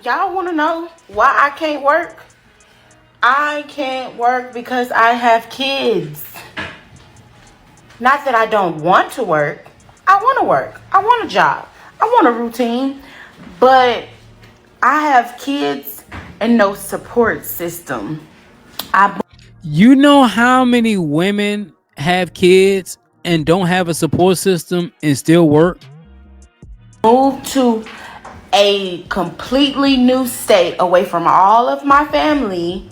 Y'all want to know why I can't work? I can't work because I have kids. Not that I don't want to work. I want to work. I want a job. I want a routine. But I have kids and no support system. You know how many women have kids and don't have a support system and still work? Moved to a completely new state away from all of my family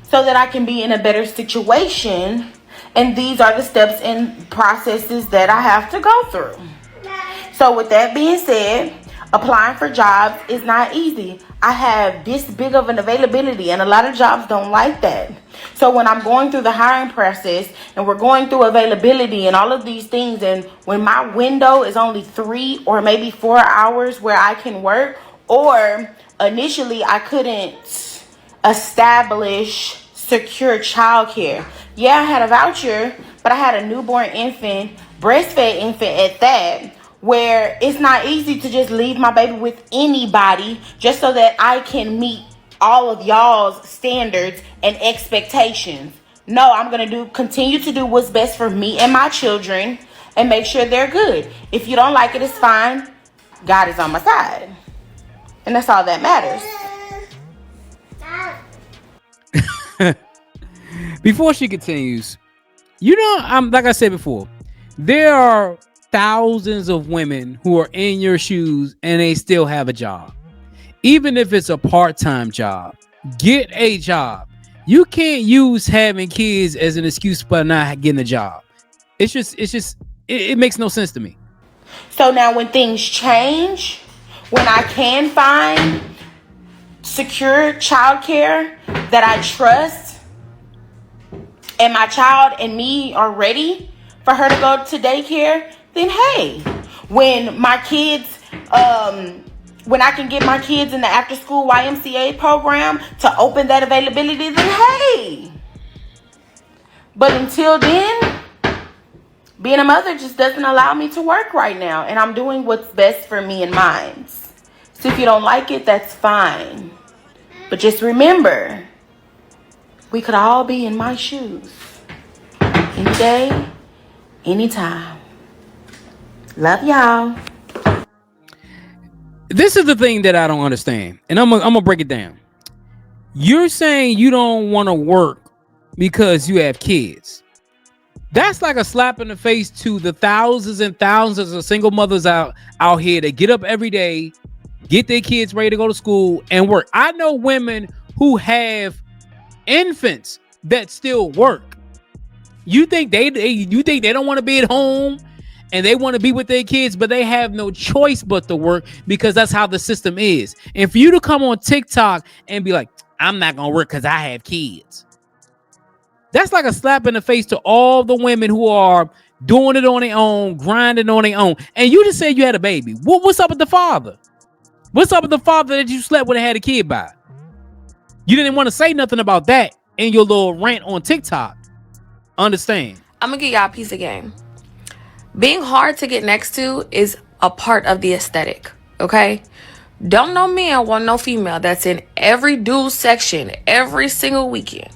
so that I can be in a better situation. And these are the steps and processes that I have to go through. So with that being said, applying for jobs is not easy. I have this big of an availability and a lot of jobs don't like that. So when I'm going through the hiring process and we're going through availability and all of these things, and when my window is only 3 or maybe 4 hours where I can work, or initially I couldn't establish secure childcare. Yeah, I had a voucher, but I had a newborn infant, breastfed infant at that, where it's not easy to just leave my baby with anybody just so that I can meet all of y'all's standards and expectations. No, I'm going to continue to do what's best for me and my children and make sure they're good. If you don't like it, it's fine. God is on my side. And that's all that matters. Before she continues, I'm like I said before, there are thousands of women who are in your shoes and they still have a job. Even if it's a part-time job, get a job. You can't use having kids as an excuse for not getting a job. It makes no sense to me. So now when things change, when I can find secure childcare that I trust, and my child and me are ready for her to go to daycare, then hey, when my kids, when I can get my kids in the after school YMCA program to open that availability, then hey. But until then, being a mother just doesn't allow me to work right now, and I'm doing what's best for me and mine. So if you don't like it, that's fine. But just remember, we could all be in my shoes. Any day, anytime. Love y'all. This is the thing that I don't understand, and I'm gonna break it down. You're saying you don't want to work because you have kids. That's like a slap in the face to the thousands and thousands of single mothers out here that get up every day, get their kids ready to go to school and work. I know women who have infants that still work. You think they don't want to be at home and they want to be with their kids, but they have no choice but to work because that's how the system is. And for you to come on TikTok and be like, I'm not going to work because I have kids. That's like a slap in the face to all the women who are doing it on their own, grinding on their own. And you just said you had a baby. What's up with the father? What's up with the father that you slept with and had a kid by? You didn't want to say nothing about that in your little rant on TikTok. Understand? I'm going to give y'all a piece of game. Being hard to get next to is a part of the aesthetic, okay? Don't no man want no female that's in every dude section every single weekend.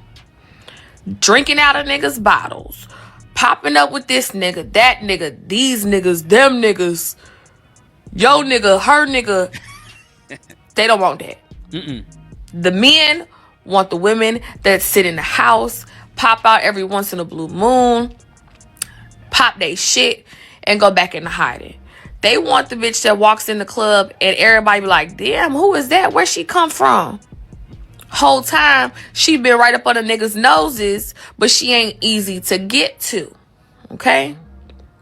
Drinking out of niggas' bottles. Popping up with this nigga, that nigga, these niggas, them niggas. Yo nigga, her nigga. They don't want that. The men want the women that sit in the house, pop out every once in a blue moon, pop they shit, and go back into hiding. They want the bitch that walks in the club and everybody be like, damn, who is that? Where she come from? Whole time, she been right up on the niggas' noses, but she ain't easy to get to. Okay?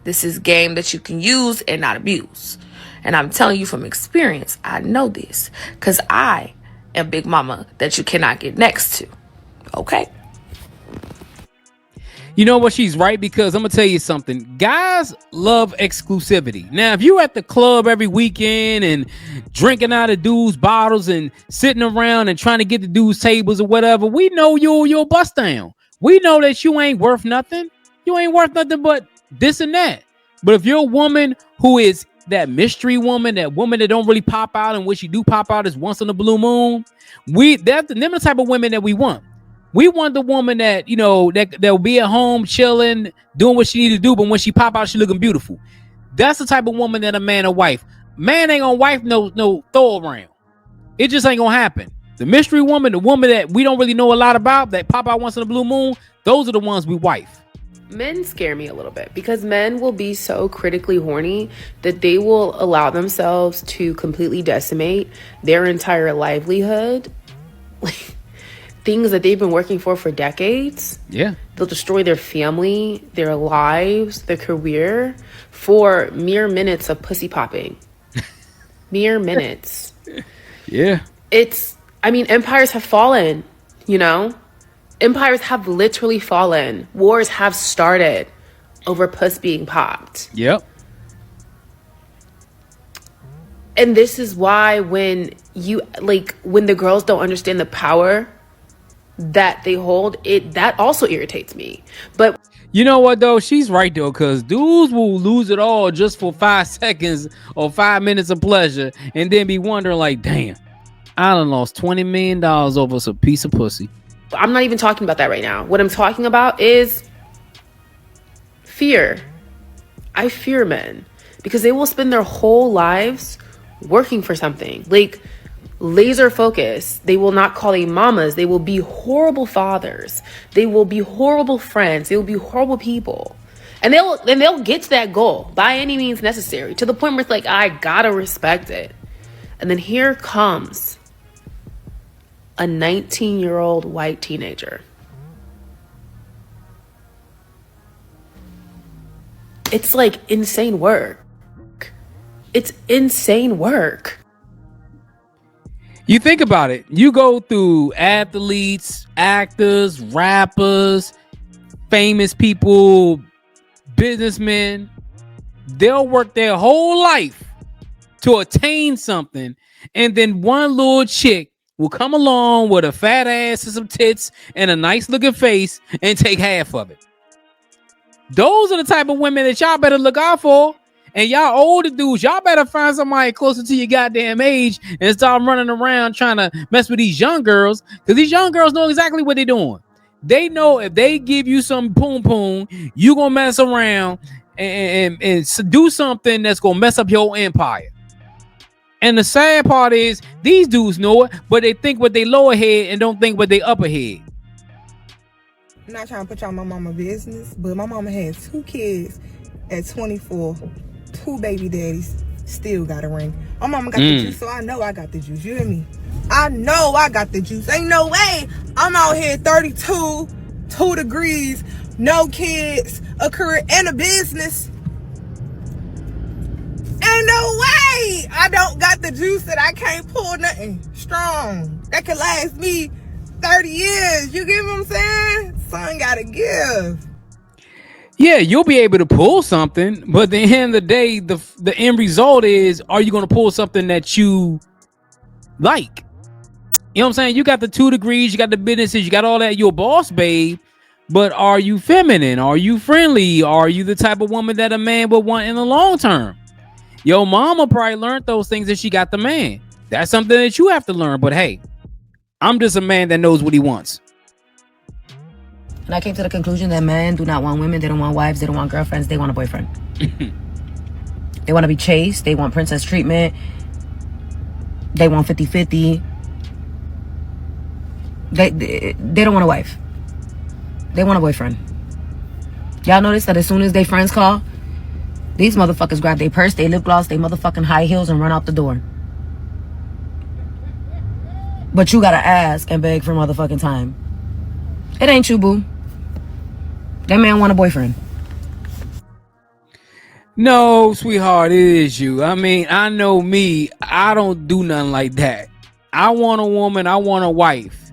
This is game that you can use and not abuse. And I'm telling you from experience, I know this. Because I am Big Mama that you cannot get next to. Okay? You know what? She's right, because I'm going to tell you something. Guys love exclusivity. Now, if you at the club every weekend and drinking out of dudes' bottles and sitting around and trying to get the dudes' tables or whatever, we know you'll bust down. We know that you ain't worth nothing. You ain't worth nothing but this and that. But if you're a woman who is that mystery woman, that woman that don't really pop out, and when she do pop out is once in a blue moon. That's the type of women that we want. We want the woman that, you know, that'll be at home chilling, doing what she need to do, but when she pop out, she looking beautiful. That's the type of woman that a man or wife. Man ain't gonna wife no throw around. It just ain't gonna happen. The mystery woman, the woman that we don't really know a lot about, that pop out once in a blue moon, those are the ones we wife. Men scare me a little bit because men will be so critically horny that they will allow themselves to completely decimate their entire livelihood. Things that they've been working for decades. Yeah. They'll destroy their family, their lives, their career for mere minutes of pussy popping. Mere minutes. Yeah. Empires have fallen, you know? Empires have literally fallen. Wars have started over puss being popped. Yep. And this is why when the girls don't understand the power that they hold, that also irritates me. But you know what though? She's right though, because dudes will lose it all just for 5 seconds or 5 minutes of pleasure, and then be wondering like, damn, I done lost $20 million over some piece of pussy. I'm not even talking about that right now. What I'm talking about is fear. I fear men because they will spend their whole lives working for something. Like, laser focus. They will not call them mamas. They will be horrible fathers. They will be horrible friends. They will be horrible people. And they'll get to that goal by any means necessary, to the point where it's like, I gotta respect it. And then here comes a 19-year-old white teenager. It's like insane work. It's insane work. You think about it. You go through athletes, actors, rappers, famous people, businessmen. They'll work their whole life to attain something, and then one little chick will come along with a fat ass and some tits and a nice looking face and take half of it. Those are the type of women that y'all better look out for. And y'all older dudes, y'all better find somebody closer to your goddamn age and start running around trying to mess with these young girls, because these young girls know exactly what they're doing. They know if they give you some poom poom, you gonna mess around and do something that's gonna mess up your empire. And the sad part is these dudes know it, but they think with their lower head and don't think with their upper head. I'm not trying to put y'all my mama business, but my mama had 2 kids at 24. 2 baby daddies, still got a ring. My mama got the juice, so I know I got the juice. You hear me? I know I got the juice. Ain't no way I'm out here 32, 2 degrees, no kids, a career, and a business. Ain't no way I don't got the juice that I can't pull nothing strong that could last me 30 years. You get what I'm saying? Son gotta give. Yeah, you'll be able to pull something, but at the end of the day, the end result is, are you going to pull something that you like? You know what I'm saying? You got the 2 degrees, you got the businesses, you got all that. You're a boss, babe, but are you feminine? Are you friendly? Are you the type of woman that a man would want in the long term? Your mama probably learned those things that she got the man. That's something that you have to learn. But hey, I'm just a man that knows what he wants. And I came to the conclusion that men do not want women. They don't want wives. They don't want girlfriends. They want a boyfriend. They want to be chased. They want princess treatment. They want 50-50. They don't want a wife. They want a boyfriend. Y'all notice that as soon as they friends call, these motherfuckers grab their purse, their lip gloss, their motherfucking high heels, and run out the door. But you gotta ask and beg for motherfucking time. It ain't you, boo. That man want a boyfriend. No, sweetheart, it is you. I mean, I know me. I don't do nothing like that. I want a woman. I want a wife.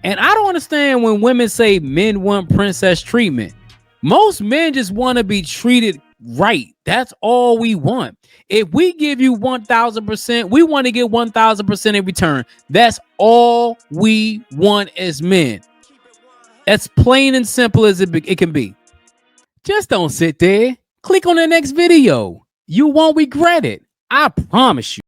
And I don't understand when women say men want princess treatment. Most men just want to be treated right. That's all we want. If we give you 1,000%, we want to get 1,000% in return. That's all we want as men. As plain and simple as it can be. Just don't sit there. Click on the next video. You won't regret it. I promise you.